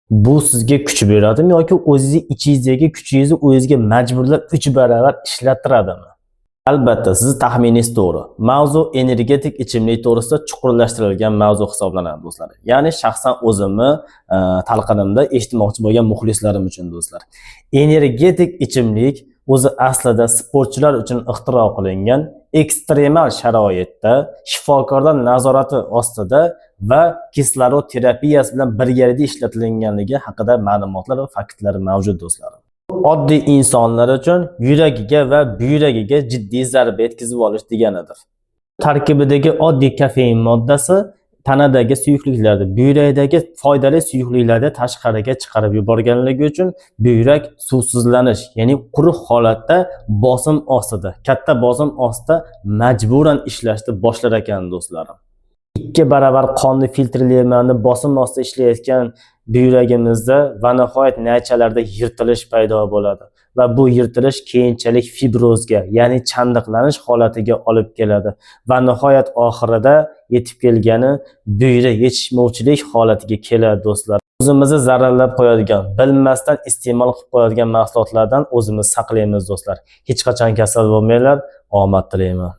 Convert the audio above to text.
Bu sizga kuch beradimi yoki o'zingiz ichingizdagi kuchingizni o'zingizga majburlab 3 barobar ishlattiradimi? Albatta, siz taxminingiz to'g'ri. Mavzu energetik ichimlik to'g'risida chuqurlashtirilgan mavzu hisoblanadi do'stlar. Ya'ni shaxsan o'zimni talqinimda eshitmoqchi bo'lgan muxlislarim uchun do'stlar. Energetik ichimlik o'zi aslida sportchilar uchun ixtiro qilingan ekstremal sharoitda shifokorlar nazorati ostida va kislorod terapiyasi bilan birgalikda ishlatilganligi haqida ma'lumotlar va faktlar mavjud do'stlar. Oddiy insonlar uchun yuragiga va buyragiga jiddiy zarba yetkazib olish deganidir. Tarkibidagi oddiy kofein moddasi tanadagi suyuqliklarni buyrakdagi foydali suyuqliklarni tashqariga chiqarib yuborganligi uchun buyrak suvsizlanish, ya'ni quruq holatda bosim ostida, katta bosim ostida majburan ishlashni boshlar ekan do'stlarim. 2 barobar qonni filtrlaymanni bosim ostida ishlayotgan buyragimizda va nihoyat naychalarda yirtilish paydo bo'ladi va bu yirtilish keyinchalik fibrozga, ya'ni chandiqlanish holatiga olib keladi va nihoyat oxirida yetib kelgani buyrak yetishmovchilik holatiga keladi do'stlar. O'zimizni zararlab qo'yadigan, bilmasdan iste'mol qilib qo'yadigan mahsulotlardan o'zimizni saqlaymiz do'stlar. Hech qachon kasal bo'lmanglar, omad tilayman.